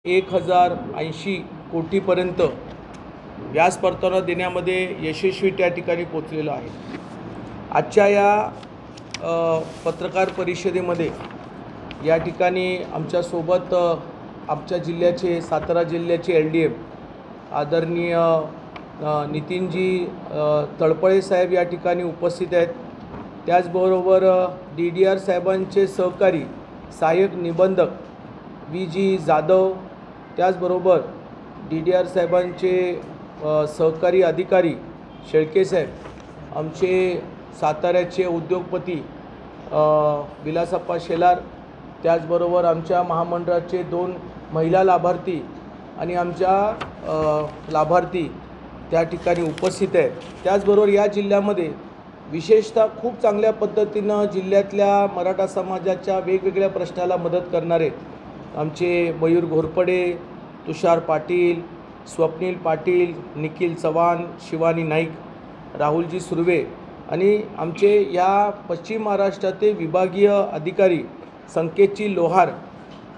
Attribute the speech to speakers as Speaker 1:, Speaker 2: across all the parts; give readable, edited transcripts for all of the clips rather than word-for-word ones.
Speaker 1: 1080 कोटीपर्यंत व्याज परतावा देण्यामध्ये यशस्वी त्या ठिकाणी पोचलेलं आहे। आजच्या या पत्रकार परिषदेमध्ये या ठिकाणी आमच्यासोबत आमच्या जिल्ह्याचे सातारा जिल्ह्याचे LDM आदरणीय नितीनजी तळपळे साहेब या ठिकाणी उपस्थित आहेत। त्याचबरोबर DDR साहेबांचे सहकारी सहाय्यक निबंधक VG जाधव, त्याचबरोबर DDR साहेबांचे सहकारी अधिकारी शेळके साहेब, आमचे साताऱ्याचे उद्योगपती विलासप्पा शेलार, त्याचबरोबर आमच्या महामंडळाचे 2 महिला लाभार्थी आणि आमच्या लाभार्थी त्या ठिकाणी उपस्थित आहेत। त्याचबरोबर या जिल्ह्यामध्ये विशेषतः खूप चांगल्या पद्धतीनं जिल्ह्यातल्या मराठा समाजाच्या वेगवेगळ्या प्रश्नाला मदत करणारे आमचे मयूर घोरपडे, तुषार पाटील, स्वप्नील पाटील, निखिल चव्हाण, शिवानी नाईक, राहुलजी सुर्वे आणि आमचे या पश्चिम महाराष्ट्राचे विभागीय अधिकारी संकेतजी लोहार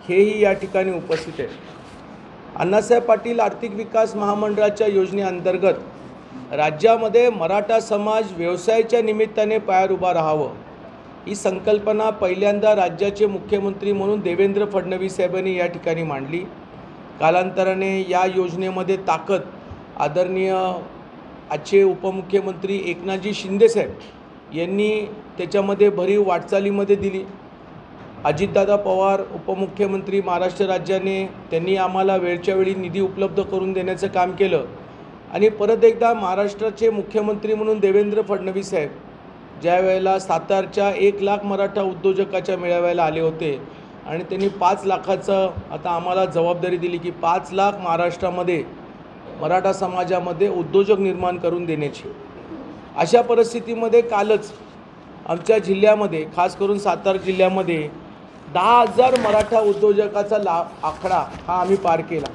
Speaker 1: हेही या ठिकाणी उपस्थित आहेत। अण्णासाहेब पाटील आर्थिक विकास महामंडळाच्या योजनेअंतर्गत राज्यामध्ये मराठा समाज व्यवसायाच्या निमित्ताने पायावर उभा राहावं ही संकल्पना पहिल्यांदा राज्याचे मुख्यमंत्री म्हणून देवेंद्र फडणवीस साहेबांनी या ठिकाणी मांडली। कालांतराने या योजनेमध्ये ताकद आदरणीय आजचे उपमुख्यमंत्री एकनाथजी शिंदे साहेब यांनी त्याच्यामध्ये भरीव वाटचालीमध्ये दिली। अजितदादा पवार उपमुख्यमंत्री महाराष्ट्र राज्याने त्यांनी आम्हाला वेळच्या वेळी निधी उपलब्ध करून देण्याचं काम केलं आणि परत एकदा महाराष्ट्राचे मुख्यमंत्री म्हणून देवेंद्र फडणवीस साहेब ज्या वेळेला सातारच्या 1 लाख मराठा उद्योजकाच्या मेळाव्याला आले होते आणि त्यांनी 5 लाखाचं आता आम्हाला जबाबदारी दिली की 5 लाख महाराष्ट्रामध्ये मराठा समाजामध्ये उद्योजक निर्माण करून देण्याची। अशा परिस्थितीमध्ये कालच आमच्या जिल्ह्यामध्ये खास करून सातारा जिल्ह्यामध्ये 10,000 मराठा उद्योजकाचा आकडा हा आम्ही पार केला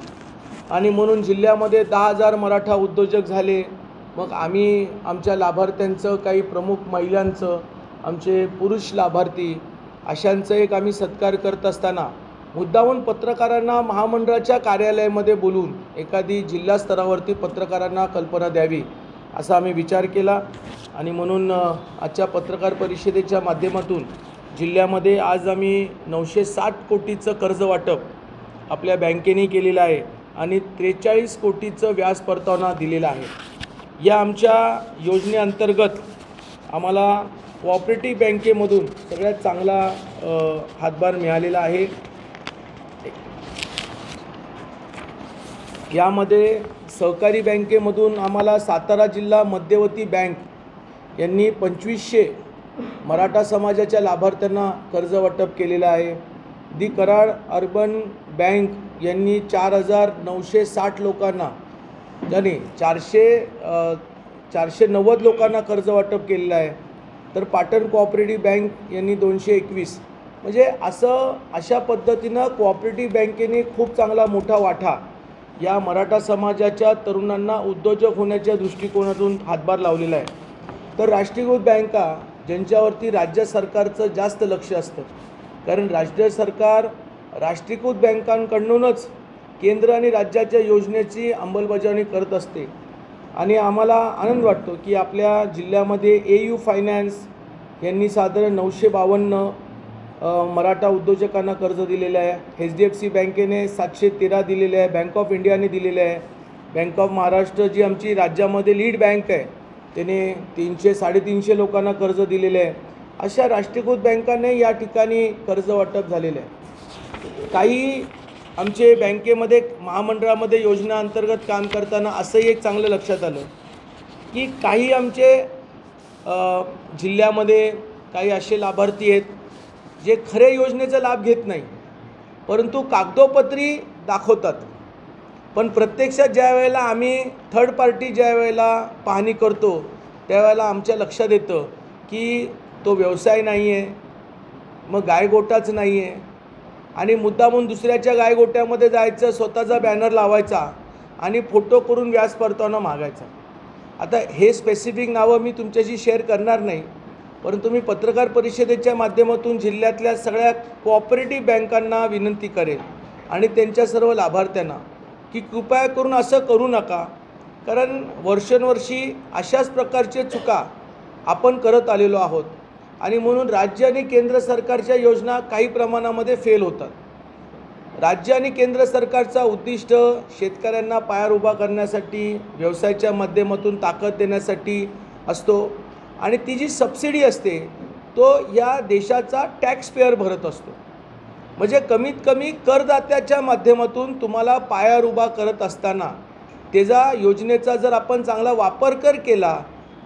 Speaker 1: आणि म्हणून जिल्ह्यामध्ये 10,000 मराठा उद्योजक झाले। मग आम्ही आमच्या लाभार्थ्यांचं काही प्रमुख महिलांचं, आमचे पुरुष लाभार्थी अशांचं एक आम्ही सत्कार करत असताना मुद्दामून पत्रकारांना महामंडळाच्या कार्यालयामध्ये बोलून एखादी जिल्हा स्तरावरती पत्रकारांना कल्पना द्यावी असा आम्ही विचार केला आणि म्हणून आजच्या पत्रकार परिषदेच्या माध्यमातून जिल्ह्यामध्ये आज आम्ही 960 कोटीचं कर्ज वाटप आपल्या बँकेने केलेलं आहे आणि 43 कोटीचं व्याज परतावा दिलेला आहे। या आमच्या योजनेअंतर्गत आम्हाला कोऑपरेटिव्ह बँकेमधून सगळ्यात चांगला हातभार मिळालेला आहे। यामध्ये सहकारी बँकेमधून आम्हाला सातारा जिल्हा मध्यवर्ती बँक यांनी 2500 मराठा समाजाच्या लाभार्थ्यांना कर्ज वाटप केलेलं आहे। दी कराड अर्बन बँक यांनी 4,960 लोकांना यानी 490 लोकांना कर्ज वाटप केलेलं आहे। तर पाटण कोऑपरेटिव्ह बँक यांनी 221 म्हणजे अशा पद्धतीनं कोऑपरेटिव्ह बँकेने खूप चांगला मोठा वाटा या मराठा समाजाच्या तरुणांना उद्योजक होण्याच्या दृष्टिकोनातून हातभार लावलेला आहे। तर राष्ट्रीयकृत बँका ज्यांच्यावरती राज्य सरकारचं जास्त लक्ष असतं, कारण राज्य सरकार राष्ट्रीयकृत बँकांकडूनच केंद्र आणि राज्याच्या योजनेची अंमलबजावणी करत असते आणि आम्हाला आनंद वाटतो की आपल्या जिल्ह्यामध्ये AU फायनान्स यांनी साधारण 952 मराठा उद्योजकांना कर्ज दिलेलं आहे। HDFC बँकेने 713 दिलेले आहे, बँक ऑफ इंडियाने दिलेले आहे, बँक ऑफ महाराष्ट्र जी आमची राज्यामध्ये लीड बँक आहे त्याने 300-350 लोकांना कर्ज दिलेले आहे। अशा राष्ट्रीयकृत बँकांनी या ठिकाणी कर्ज वाटप झालेलं आहे। काही आमचे बँकेमध्ये महामंडळामध्ये योजनाअंतर्गत काम करताना असंही एक चांगलं लक्षात आलं की काही आमचे जिल्ह्यामध्ये काही असे लाभार्थी आहेत जे खऱ्या योजनेचा लाभ घेत नाही, परंतु कागदोपत्री दाखवतात, पण प्रत्यक्षात ज्या वेळेला आम्ही थर्ड पार्टी ज्या वेळेला पाहणी करतो त्यावेळेला आमच्या लक्षात येतं की तो व्यवसाय नाही आहे, मग गायगोटाच नाही आहे आणि मुद्दामून दुसऱ्याच्या गायगोट्यामध्ये जायचं, स्वतःचा बॅनर लावायचा आणि फोटो करून व्याज परतावा मागायचा। आता हे स्पेसिफिक नावं मी तुमच्याशी शेअर करणार नाही, परंतु मी पत्रकार परिषदेच्या माध्यमातून जिल्ह्यातल्या सगळ्या कोऑपरेटिव्ह बँकांना विनंती करेन आणि त्यांच्या सर्व लाभार्थ्यांना की कृपया करून असं करू नका, कारण वर्षानुवर्षी अशाच प्रकारचे चुका आपण करत आलेलो आहोत आणि म्हणून राज्य आणि केंद्र सरकारच्या योजना काही प्रमाणामध्ये फेल होतात. राज्य आणि केंद्र सरकारचा उद्दिष्ट शेतकऱ्यांना पायावर उभा करण्यासाठी, व्यवसायाच्या माध्यमातून ताकद देण्यासाठी असतो आणि ती जी सबसिडी असते तो या देशाचा टॅक्स पेअर भरत असतो. म्हणजे कमीत कमी करदात्याच्या माध्यमातून तुम्हाला पायावर उभा करत असताना त्याचा योजनेचा जर आपण चांगला वापर केला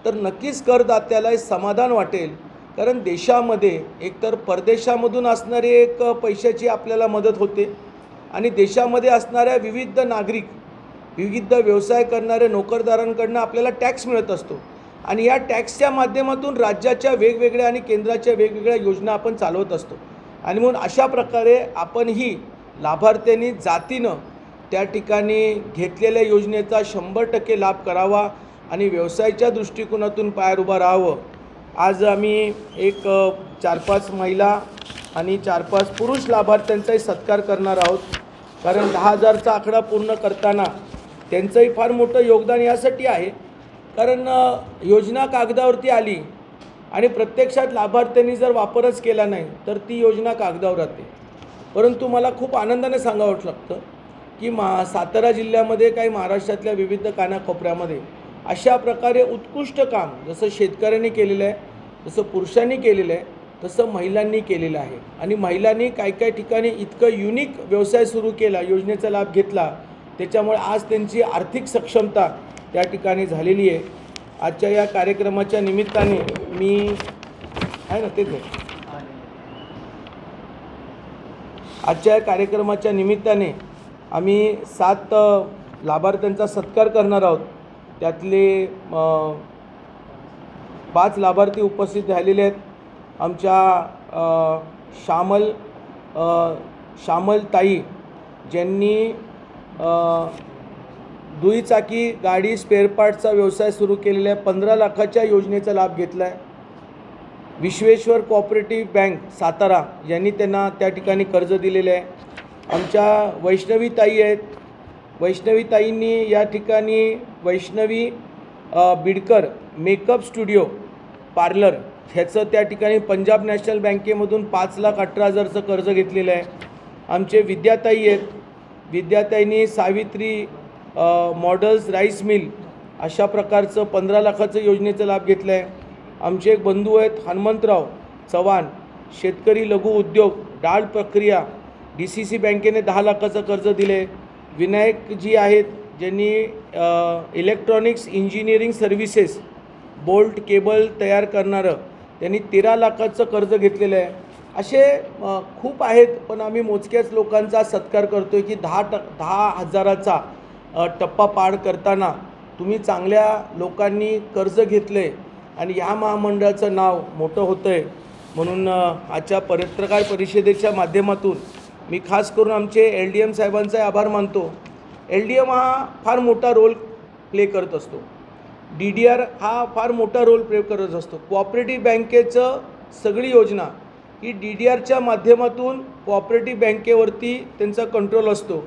Speaker 1: तर नक्कीच करदात्याला समाधान वाटेल. कारण देशामध्ये एकतर परदेशामधून असणारी एक पैशाची आपल्याला मदत होते आणि देशामध्ये असणाऱ्या विविध नागरिक, विविध व्यवसाय करणारे नोकरदारांकडून आपल्याला टॅक्स मिळत असतो आणि या टॅक्सच्या माध्यमातून राज्याच्या वेगवेगळ्या आणि केंद्राच्या वेगवेगळ्या योजना आपण चालवत असतो आणि म्हणून अशा प्रकारे आपणही लाभार्थ्यांनी जातीनं त्या ठिकाणी घेतलेल्या योजनेचा 100% लाभ करावा आणि व्यवसायाच्या दृष्टिकोनातून पायावर उभा राहावं. आज आम्ही एक 4-5 महिला आणि 4-5 पुरुष लाभार्थ्यांचाही सत्कार करणार आहोत. कारण 10,000चा आकडा पूर्ण करताना त्यांचंही फार मोठं योगदान यासाठी आहे, कारण योजना कागदावरती आली आणि प्रत्यक्षात लाभार्थ्यांनी जर वापरच केला नाही तर ती योजना कागदावर राहते. परंतु मला खूप आनंदाने सांगावं लागतं की सातारा जिल्ह्यामध्ये काही महाराष्ट्रातल्या विविध कानाकोपऱ्यामध्ये अशा प्रकारे उत्कृष्ट काम जसं शेतकऱ्यांनी केलेलं आहे, जसं पुरुषांनी केलेलं आहे, तसं महिलांनी केलेलं आहे आणि महिलांनी काही ठिकाणी इतकं युनिक व्यवसाय सुरू केला, योजनेचा लाभ घेतला, त्याच्यामुळे आज त्यांची आर्थिक सक्षमता त्या ठिकाणी झालेली आहे. आजच्या या कार्यक्रमाच्या निमित्ताने मी आहे ना तेच आजच्या या कार्यक्रमाच्या निमित्ताने आम्ही 7 लाभार्थ्यांचा सत्कार करणार आहोत. त्यातले 5 लाभार्थी उपस्थित राहिलेले आहेत. आमच्या श्यामल ताई ज्यांनी दुचाकी गाडी स्पेअर पार्टचा व्यवसाय सुरू केलेला आहे, 15 लाखाच्या योजनेचा लाभ घेतला आहे. विश्वेश्वर कोऑपरेटिव्ह बँक सातारा यांनी त्यांना त्या ठिकाणी कर्ज दिलेले आहे. आमच्या वैष्णवी ताई आहेत. वैष्णवी ताईंनी या ठिकाणी Vaishnavi Bidkar makeup studio parlour ह्याचं त्या ठिकाणी पंजाब नॅशनल बँकेमधून 5,18,000चं कर्ज घेतलेलं आहे. आमचे विद्याताई आहेत. विद्याताईंनी सावित्री मॉडेल्स राईस मिल अशा प्रकारचं 15 लाखाचं योजनेचा लाभ घेतला आहे. आमचे एक बंधू आहेत हनुमंतराव चव्हाण, शेतकरी लघु उद्योग डाळ प्रक्रिया, DCC बँकेने 10 लाखाचं कर्ज दिले. विनायकजी आहेत ज्यांनी electronics engineering services bolt cable तयार करणारं, त्यांनी 13 लाखाचं कर्ज घेतलेलं आहे. असे खूप आहेत, पण आम्ही मोजक्याच लोकांचा सत्कार करतो आहे की 10,000चा टप्पा पार करताना तुम्ही चांगल्या लोकांनी कर्ज घेतले आणि ह्या महामंडळाचं नाव मोठं होतं आहे. म्हणून आजच्या पत्रकार परिषदेच्या माध्यमातून मी खास करून आमचे LDM साहेबांचे आभार मानतो. LDM हा फार मोठा रोल प्ले करत असतो. DDR हा फार मोठा रोल प्ले करत असतो. कोऑपरेटिव्ह बँकेचं सगळी योजना ही DDRच्या माध्यमातून कोऑपरेटिव्ह बँकेवरती त्यांचा कंट्रोल असतो.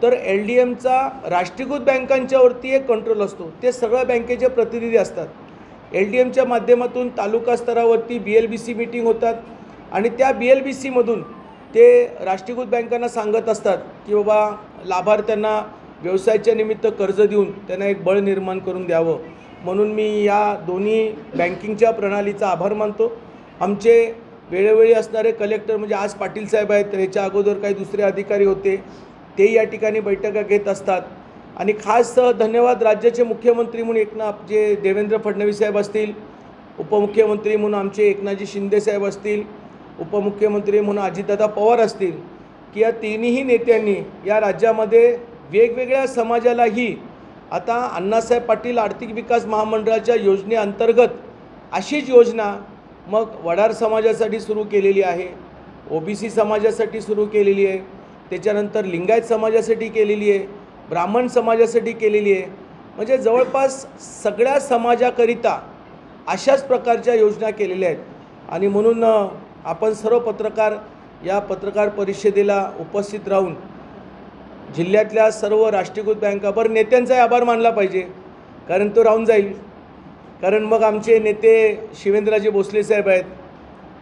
Speaker 1: तर LDMचा राष्ट्रीयकृत बँकांच्यावरती एक कंट्रोल असतो. ते सगळ्या बँकेचे प्रतिनिधी असतात. LDMच्या माध्यमातून तालुका स्तरावरती BLBC मीटिंग होतात आणि त्या BLBCमधून ते राष्ट्रीयकृत बँकांना सांगत असतात की बाबा लाभार्थ्यांना व्यवसायाच्या निमित्त कर्ज देऊन त्यांना एक बळ निर्माण करून द्यावं. म्हणून मी या दोन्ही बँकिंगच्या प्रणालीचा आभार मानतो. आमचे वेळोवेळी असणारे कलेक्टर म्हणजे आज पाटील साहेब आहेत, त्याच्या अगोदर काही दुसरे अधिकारी होते, ते या ठिकाणी बैठका घेत असतात. आणि खास धन्यवाद राज्याचे मुख्यमंत्री म्हणून जे देवेंद्र फडणवीस साहेब असतील, उपमुख्यमंत्री म्हणून आमचे एकनाथजी शिंदे साहेब असतील, उपमुख्यमंत्री म्हणून अजितदादा पवार असतील, की या तिन्ही नेत्यांनी या राज्यामध्ये वेगवेगळ्या समाजालाही आता अण्णासाहेब पाटील आर्थिक विकास महामंडळाच्या योजनेअंतर्गत अशीच योजना मग वडार समाजासाठी सुरू केलेली आहे, OBC समाजासाठी सुरू केलेली आहे, त्याच्यानंतर लिंगायत समाजासाठी केलेली आहे, ब्राह्मण समाजासाठी केलेली आहे. म्हणजे जवळपास सगळ्या समाजाकरिता अशाच प्रकारच्या योजना केलेल्या आहेत. आणि म्हणून आपण सर्व पत्रकार या पत्रकार परिषदेला उपस्थित राहून जिल्ह्यातल्या सर्व राष्ट्रीयकृत बँका, बरं नेत्यांचाही आभार मानला पाहिजे, कारण तो राहून जाईल. कारण मग आमचे नेते शिवेंद्रराजे भोसले साहेब आहेत,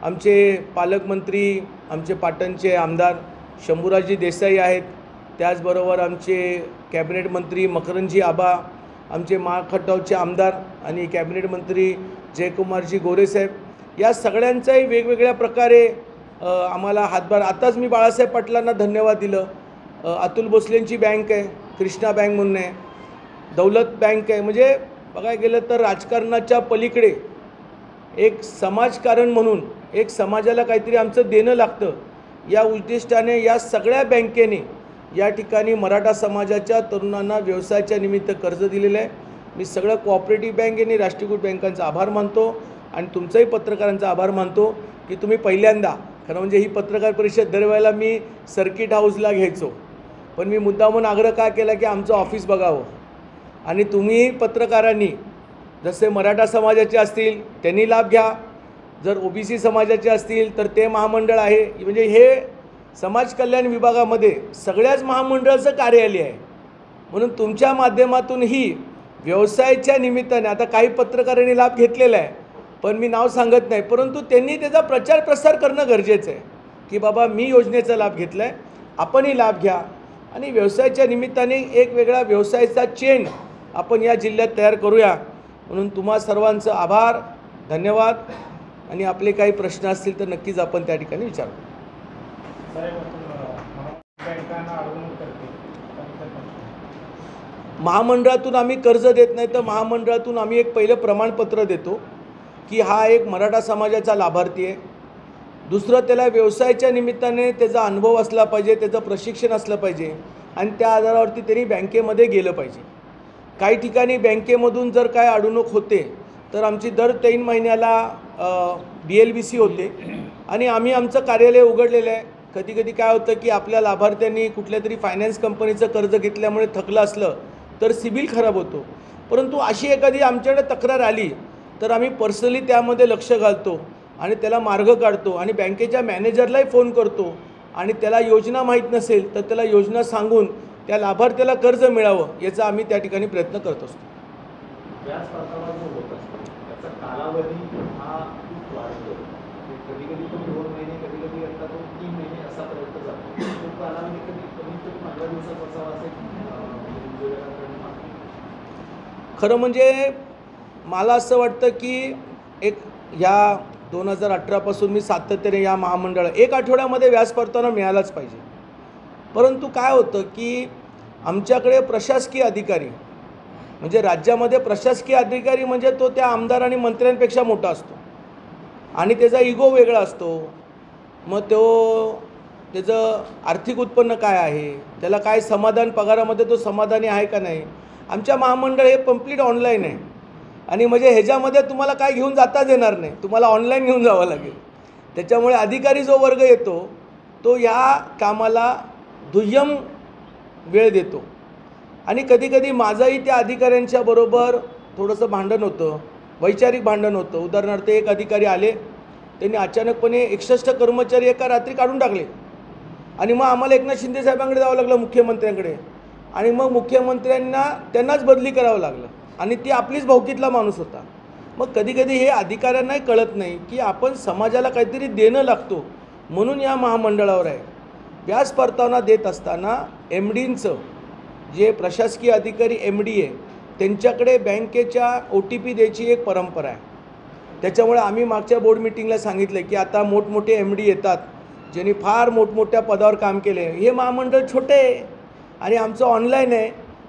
Speaker 1: आमचे पालकमंत्री, आमचे पाटणचे आमदार शंभूराजी देसाई आहेत, त्याचबरोबर आमचे कॅबिनेट मंत्री मकरंदजी आबा, आमचे महाखटावचे आमदार आणि कॅबिनेट मंत्री जयकुमारजी गोरे साहेब, या सगळ्यांचाही वेगवेगळ्या प्रकारे आम्हाला हातभार. आताच मी बाळासाहेब पाटलांना धन्यवाद दिलं. अतुल भोसलेंची बँक आहे, कृष्णा बँक म्हणून आहे, दौलत बँक आहे. म्हणजे बघायला गेलं तर राजकारणाच्या पलीकडे एक समाजकारण म्हणून एक समाजाला काहीतरी आमचं देणं लागतं या उद्दिष्टाने या सगळ्या बँकेने या ठिकाणी मराठा समाजाच्या तरुणांना व्यवसायाच्या निमित्त कर्ज दिलेलं आहे. मी सगळं कोऑपरेटिव्ह बँक आणि राष्ट्रीयकृत बँकांचा आभार मानतो आणि तुमचाही पत्रकारांचा आभार मानतो की तुम्ही पहिल्यांदा, खरं म्हणजे ही पत्रकार परिषद दरवेळेला मी सर्किट हाऊसला घ्यायचो, पण मी मुद्दामून आग्रह का केला की आमचं ऑफिस बघावं आणि तुम्ही पत्रकारांनी जसे मराठा समाजाचे असतील त्यांनी लाभ घ्या, जर OBC समाजाचे असतील तर ते महामंडळ आहे. म्हणजे हे समाज कल्याण विभागामध्ये सगळ्याच महामंडळाचं कार्यालय आहे. म्हणून तुमच्या माध्यमातूनही व्यवसायाच्या निमित्ताने आता काही पत्रकारांनी लाभ घेतलेला आहे, पण मी नाव सांगत नाही, परंतु त्यांनी त्याचा प्रचार प्रसार करणं गरजेचं आहे की बाबा मी योजनेचा लाभ घेतला आहे, आपणही लाभ घ्या आणि व्यवसायाच्या निमित्ताने एक वेगळा व्यवसायाचा चेन आपण या जिल्ह्यात तयार करूया. म्हणून तुम्हा सर्वांचं आभार, धन्यवाद. आणि आपले काही प्रश्न असतील तर नक्कीच आपण त्या ठिकाणी विचारू. महामंडळातून आम्ही कर्ज देत नाही, तर महामंडळातून आम्ही एक पहिलं प्रमाणपत्र देतो की हा एक मराठा समाजाचा लाभार्थी आहे. दुसरं, त्याला व्यवसायाच्या निमित्ताने त्याचा अनुभव असला पाहिजे, त्याचं प्रशिक्षण असलं पाहिजे आणि त्या आधारावरती त्यांनी बँकेमध्ये गेलं पाहिजे. काही ठिकाणी बँकेमधून जर काय अडवणूक होते तर आमची दर 3 महिन्याला BLBC होते आणि आम्ही आमचं कार्यालय उघडलेलं आहे. कधी कधी काय होतं की आपल्या लाभार्थ्यांनी कुठल्या तरी फायनान्स कंपनीचं कर्ज घेतल्यामुळे थकलं असलं तर सिबिल खराब होतो, परंतु अशी एखादी आमच्याकडे तक्रार आली तर आम्ही पर्सनली त्यामध्ये लक्ष घालतो आणि त्याला मार्ग काढतो आणि बँकेच्या मॅनेजरलाही फोन करतो आणि त्याला योजना माहीत नसेल तर त्याला योजना सांगून त्या लाभार्थ्याला कर्ज मिळावं याचा आम्ही त्या ठिकाणी प्रयत्न करत असतो.
Speaker 2: कालावधी हा खूप वाढतो, कधी-कधी तो 2 महिने, कधी-कधी आता तो 3 महिने असा पर्यंत जातो. तो कालावधी कधी कमीत कमी 15 दिवसाचा असावा असे
Speaker 1: खरं म्हणजे मला असं वाटतं की एक ह्या 2018 पासून मी सातत्याने या महामंडळ 1 आठवड्यामध्ये व्याज परतावा मिळालाच पाहिजे. परंतु काय होतं की आमच्याकडे प्रशासकीय अधिकारी म्हणजे राज्यामध्ये प्रशासकीय अधिकारी म्हणजे तो त्या आमदार आणि मंत्र्यांपेक्षा मोठा असतो आणि त्याचा इगो वेगळा असतो. मग त्याचं आर्थिक उत्पन्न काय आहे, त्याला काय समाधान, पगारामध्ये तो समाधानी आहे का नाही. आमच्या महामंडळ हे कंप्लीट ऑनलाईन आहे आणि म्हणजे ह्याच्यामध्ये तुम्हाला काय घेऊन जाताच येणार नाही, तुम्हाला ऑनलाईन घेऊन जावं लागेल. त्याच्यामुळे अधिकारी जो वर्ग येतो तो या कामाला दुय्यम वेळ देतो आणि कधीकधी माझंही त्या अधिकाऱ्यांच्या बरोबर थोडंसं भांडण होतं, वैचारिक भांडण होतं. उदाहरणार्थ एक अधिकारी आले, त्यांनी अचानकपणे 61 कर्मचारी एका रात्री काढून टाकले आणि मग आम्हाला एकनाथ शिंदे साहेबांकडे जावं लागलं, मुख्यमंत्र्यांकडे, आणि मग मुख्यमंत्र्यांना त्यांनाच बदली करावं लागलं आणि ती आपलीच भावकीतला माणूस होता. मग कधीकधी हे अधिकाऱ्यांनाही कळत नाही की आपण समाजाला काहीतरी देणं लागतो म्हणून या महामंडळावर आहे. व्याज परतावा देत असताना MDंचं जे प्रशासकीय अधिकारी MD आहे त्यांच्याकडे बँकेच्या OTP द्यायची एक परंपरा आहे. त्याच्यामुळे आम्ही मागच्या बोर्ड मिटिंगला सांगितलं की आता मोठमोठे MD येतात ज्यांनी फार मोठमोठ्या पदावर काम केले, हे महामंडळ छोटे आहे आणि आमचं ऑनलाईन आहे,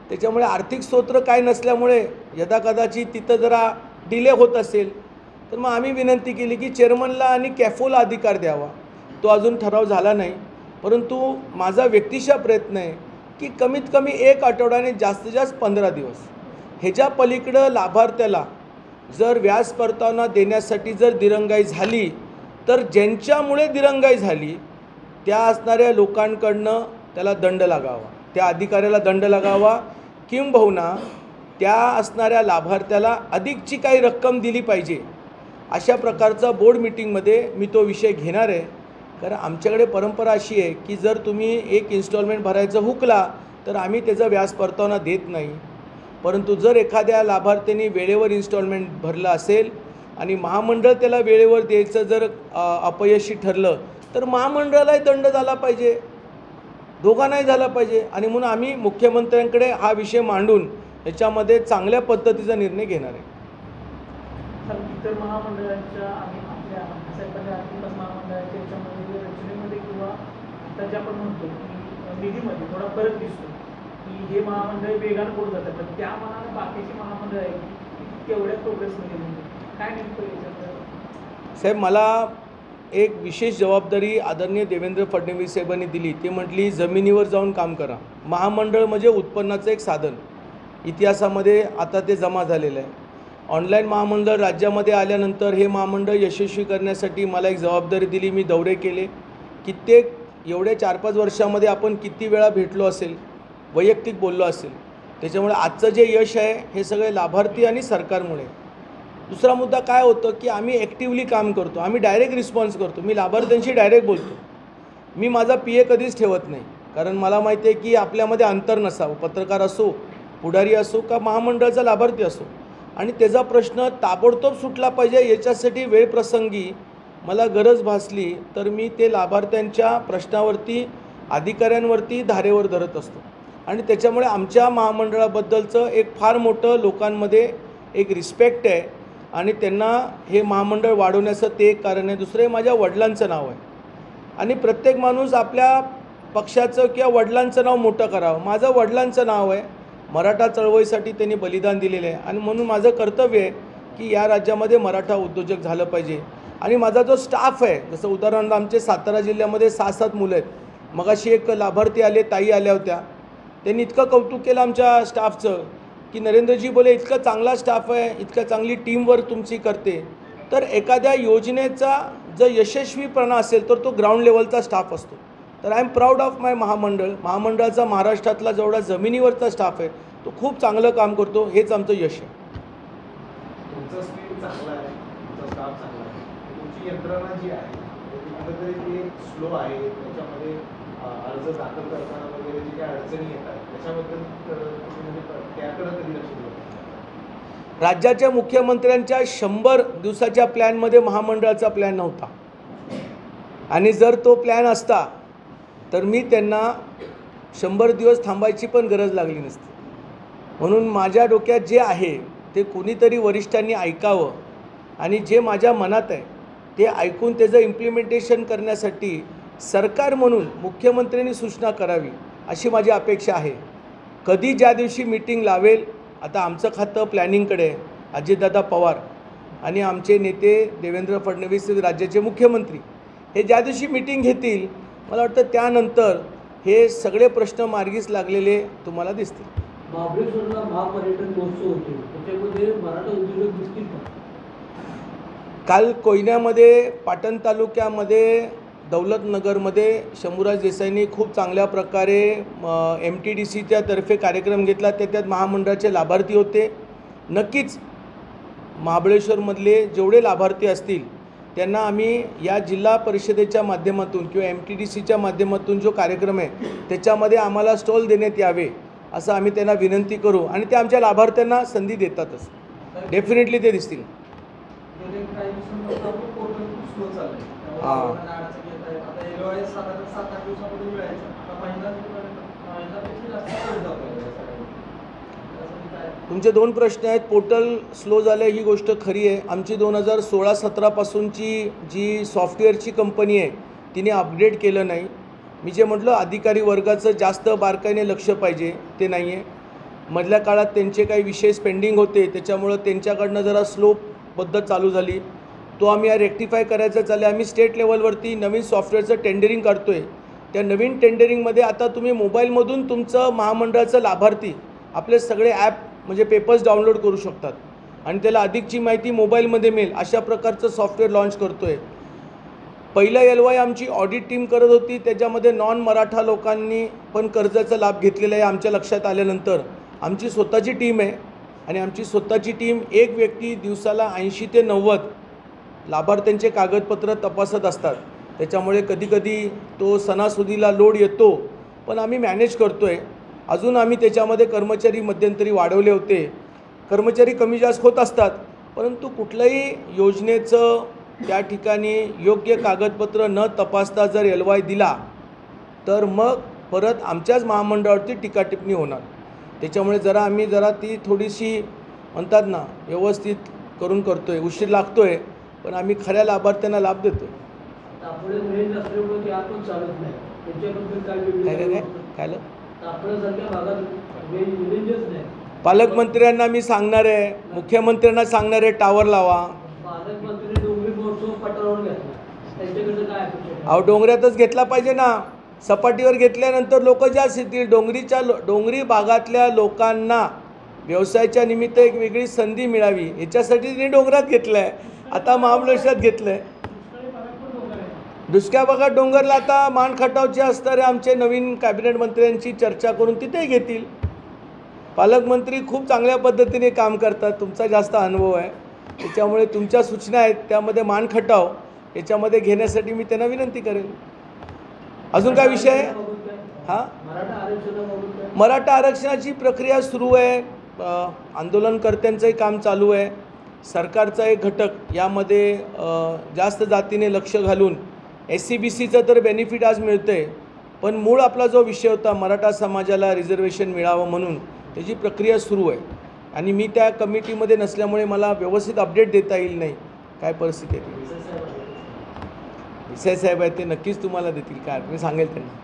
Speaker 1: त्याच्यामुळे आर्थिक स्तोत्र काय नसल्यामुळे यदाकदाचित तिथं जरा डिले होत असेल तर मग आम्ही विनंती केली की चेअरमनला आणि कॅफोला अधिकार द्यावा. तो अजून ठराव झाला नाही, परंतु माझा व्यक्तिशः प्रयत्न आहे की कमीत कमी 1 आठवड्याने जास्तीत जास्त 15 दिवस ह्याच्या पलीकडं लाभार्थ्याला जर व्याज परतावा देण्यासाठी जर दिरंगाई झाली तर ज्यांच्यामुळे दिरंगाई झाली त्या असणाऱ्या लोकांकडनं त्याला दंड लागावा, त्या अधिकाऱ्याला दंड लागावा, किंबहुना त्या असणाऱ्या लाभार्थ्याला अधिकची काही रक्कम दिली पाहिजे. अशा प्रकारचा बोर्ड मीटिंगमध्ये मी तो विषय घेणार आहे. कारण आमच्याकडे परंपरा अशी आहे की जर तुम्ही एक इन्स्टॉलमेंट भरायचं हुकला तर आम्ही त्याचा व्याज परतावा देत नाही. परंतु जर एखाद्या लाभार्थ्यांनी वेळेवर इन्स्टॉलमेंट भरलं असेल आणि महामंडळ त्याला वेळेवर द्यायचं जर अपयशी ठरलं तर महामंडळालाही दंड झाला पाहिजे, दोघांनाही झाला पाहिजे. आणि म्हणून आम्ही मुख्यमंत्र्यांकडे हा विषय मांडून याच्यामध्ये चांगल्या पद्धतीचा निर्णय घेणार आहे.
Speaker 3: इतर महामंडळांच्या आणि आपल्या साहेबांच्या आर्थिक महामंडळाच्या याच्यामध्ये रचनेमध्ये किंवा आता जे आपण म्हणतो की निधीमध्ये थोडा फरक दिसतो की हे महामंडळ वेगानं पुढे जातात, पण त्या मानाने बाकीची महामंडळ आहेत तेवढ्या प्रोग्रेसमध्ये म्हणजे काय नेमकं याच्यात?
Speaker 1: साहेब, मला एक विशेष जबाबदारी आदरणीय देवेंद्र फडणवीस साहेबांनी दिली. ते म्हटली जमिनीवर जाऊन काम करा. महामंडळ म्हणजे उत्पन्नाचं एक साधन, इतिहासामध्ये आता ते जमा झालेलं आहे. ऑनलाईन महामंडळ राज्यामध्ये आल्यानंतर हे महामंडळ यशस्वी करण्यासाठी मला एक जबाबदारी दिली. मी दौरे केले. कित्येक एवढ्या 4-5 वर्षामध्ये आपण किती वेळा भेटलो असेल, वैयक्तिक बोललो असेल. त्याच्यामुळे आजचं जे यश आहे हे सगळे लाभार्थी आणि सरकारमुळे. दुसरा मुद्दा काय होतं की आम्ही ॲक्टिव्हली काम करतो, आम्ही डायरेक्ट रिस्पॉन्स करतो. मी लाभार्थ्यांशी डायरेक्ट बोलतो. मी माझा PA कधीच ठेवत नाही, कारण मला माहिती आहे की आपल्यामध्ये अंतर नसावं. पत्रकार असो, पुढारी असो का महामंडळाचा लाभार्थी असो, आणि त्याचा प्रश्न ताबडतोब सुटला पाहिजे. याच्यासाठी वेळप्रसंगी मला गरज भासली तर मी ते लाभार्थ्यांच्या प्रश्नावरती, अधिकाऱ्यांवरती धारेवर धरत असतो. आणि त्याच्यामुळे आमच्या महामंडळाबद्दलचं एक फार मोठं लोकांमध्ये एक रिस्पेक्ट आहे आणि त्यांना हे महामंडळ वाढवण्याचं ते एक कारण आहे. दुसरं माझ्या वडिलांचं नाव आहे आणि प्रत्येक माणूस आपल्या पक्षाचं किंवा वडिलांचं नाव मोठं करावं. माझं वडिलांचं नाव आहे. मराठा चळवळीसाठी त्यांनी बलिदान दिलेलं आहे आणि म्हणून माझं कर्तव्य आहे की या राज्यामध्ये मराठा उद्योजक झालं पाहिजे. आणि माझा जो स्टाफ आहे, जसं उदाहरणार्थ आमचे सातारा जिल्ह्यामध्ये 6-7 मुलं आहेत. मगाशी एक लाभार्थी आले, ताई आल्या होत्या, त्यांनी इतकं कौतुक केलं आमच्या स्टाफचं की नरेंद्रजी बोले इतका चांगला स्टाफ आहे, इतका चांगली टीमवर्क तुमची करते. तर एखाद्या योजनेचा जर यशस्वीपणा असेल तर तो ग्राउंड लेवलचा स्टाफ असतो. तर आय एम प्राऊड ऑफ माय महामंडळाचा महाराष्ट्रातला जेवढा जमिनीवरचा स्टाफ आहे तो खूप चांगलं काम करतो. हेच आमचं यश आहे.
Speaker 2: तुमचा स्पीड चांगला आहे, तुमचा स्टाफ चांगला आहे, तुमची यंत्रणा जी आहे कुठेतरी ते स्लो आहे. त्याच्यामध्ये अर्ज दाखल करताना वगैरे जे काही अडचणी येतात त्याच्याबद्दल त्याकडे कधी लक्ष दिलं?
Speaker 1: राज्याच्या मुख्यमंत्र्यांच्या 100 दिवसाच्या प्लॅनमध्ये महामंडळाचा प्लॅन नव्हता. आणि जर तो प्लॅन असता तर मी त्यांना 100 दिवस थांबायची पण गरज लागली नसती. म्हणून माझ्या डोक्यात जे आहे ते कुणीतरी वरिष्ठांनी ऐकावं आणि जे माझ्या मनात आहे ते ऐकून त्याचं इम्प्लिमेंटेशन करण्यासाठी सरकार म्हणून मुख्यमंत्र्यांनी सूचना करावी अशी माझी अपेक्षा आहे. कधी ज्या दिवशी मीटिंग लावेल, आता आमचं खातं प्लॅनिंगकडे आहे, अजितदादा पवार आणि आमचे नेते देवेंद्र फडणवीस राज्याचे मुख्यमंत्री हे ज्या दिवशी मीटिंग घेतील, मला वाटतं त्यानंतर हे सगळे प्रश्न मार्गीस लागलेले तुम्हाला दिसतील.
Speaker 4: महाबळेश्वरला महापर्यटन महोत्सव होते, त्याच्यामध्ये मराठा उद्योजक दिसतील का?
Speaker 1: काल कोयन्यामध्ये, पाटण तालुक्यामध्ये, दौलतनगरमध्ये शंभूराज देसाईंनी खूप चांगल्या प्रकारे MTDCच्या तर्फे कार्यक्रम घेतला. त्यात महामंडळाचे लाभार्थी होते. नक्कीच महाबळेश्वरमधले जेवढे लाभार्थी असतील त्यांना आम्ही या जिल्हा परिषदेच्या माध्यमातून किंवा MTDCच्या माध्यमातून जो कार्यक्रम आहे त्याच्यामध्ये आम्हाला स्टॉल देण्यात यावे असं आम्ही त्यांना विनंती करू आणि ते आमच्या लाभार्थ्यांना संधी देतातच. डेफिनेटली ते दिसतील. हां, तुमचे 2 प्रश्न आहेत. पोर्टल स्लो झालं ही गोष्ट खरी आहे. आमची 2016-17 पासूनची जी सॉफ्टवेअरची कंपनी आहे तिने अपग्रेड केलं नाही. मी जे म्हटलं अधिकारी वर्गाचं जास्त बारकाईने लक्ष पाहिजे ते नाही आहे. मधल्या काळात त्यांचे काही विषय पेंडिंग होते, त्याच्यामुळं त्यांच्याकडनं जरा स्लो पद्धत चालू झाली. तो आम्ही रेक्टिफाय करायचा चाललं. आम्ही स्टेट लेवलवरती नवीन सॉफ्टवेअरचं टेंडरिंग करतो आहे. त्या नवीन टेंडरिंगमध्ये आता तुम्ही मोबाईलमधून तुमचं महामंडळाचं लाभार्थी आपले सगळे ॲप म्हणजे पेपर्स डाउनलोड करू शकतात आणि त्याला अधिकची माहिती मोबाईलमध्ये मिळेल अशा प्रकारचं सॉफ्टवेअर लॉन्च करतो आहे. पहिलं LY आमची ऑडिट टीम करत होती, त्याच्यामध्ये नॉन मराठा लोकांनी पण कर्जाचा लाभ घेतलेला आहे. आमच्या लक्षात आल्यानंतर आमची स्वतःची टीम आहे आणि आमची स्वतःची टीम एक व्यक्ती दिवसाला 80 ते 90 लाभार्थ्यांचे कागदपत्र तपासत असतात. त्याच्यामुळे कधीकधी तो सणासुदीला लोड येतो, पण आम्ही मॅनेज करतो आहे. अजून आम्ही त्याच्यामध्ये कर्मचारी मध्यंतरी वाढवले होते. कर्मचारी कमी जास्त होत असतात, परंतु कुठल्याही योजनेचं त्या ठिकाणी योग्य कागदपत्र न तपासता जर LY दिला तर मग परत आमच्याच महामंडळावरती टीका टिप्पणी होणार. त्याच्यामुळे आम्ही ती थोडीशी म्हणतात ना व्यवस्थित करून करतोय. उशीर लागतोय पण आम्ही खऱ्या लाभार्थ्यांना लाभ देतोय.
Speaker 4: तापडे रेंज असल्यामुळे ते आपण चालत नाही, त्याच्याबद्दल काय
Speaker 1: काय
Speaker 4: तापड्यासारख्या भागात रेंजच नाही.
Speaker 1: पालकमंत्र्यांना मी सांगणार आहे, मुख्यमंत्र्यांना सांगणार आहे टावर लावा.
Speaker 4: पालकमंत्री डोंगरी महोत्सव पठारावर घेतला, त्यांच्याकडे काय अपेक्षा?
Speaker 1: अहो डोंगरातच घेतला पाहिजे ना. सपाटीवर घेतल्यानंतर लोक जास्त येतील. डोंगरी भागातल्या लोकांना व्यवसायाच्या निमित्त एक वेगळी संधी मिळावी याच्यासाठी त्यांनी डोंगरात घेतलं आहे. आता महाबळेश्वरात घेतलं आहे. दुसऱ्या भागात डोंगरला आता मान खटावचे असणारे आमचे नवीन कॅबिनेट मंत्र्यांची चर्चा करून तिथे घेतील. पालकमंत्री खूप चांगल्या पद्धतीने काम करतात, तुमचा जास्त अनुभव आहे, त्याच्यामुळे तुमच्या सूचना आहेत त्यामध्ये मान खटाव याच्यामध्ये घेण्यासाठी मी त्यांना विनंती करेन. अजून काय विषय आहे? हां, मराठा आरक्षणाची प्रक्रिया सुरू आहे. आंदोलनकर्त्यांचंही काम चालू आहे. सरकारचा एक घटक यामध्ये जास्त जातीने लक्ष घालून SC-BCचं तर बेनिफिट आज मिळतं आहे, पण मूळ आपला जो विषय होता मराठा समाजाला रिझर्वेशन मिळावं म्हणून त्याची प्रक्रिया सुरू आहे. आणि मी त्या कमिटीमध्ये नसल्यामुळे मला व्यवस्थित अपडेट देता येईल नाही काय परिस्थिती आहे. विषय साहेब आहेत ते नक्कीच तुम्हाला देतील, काय मी सांगेल त्यांना.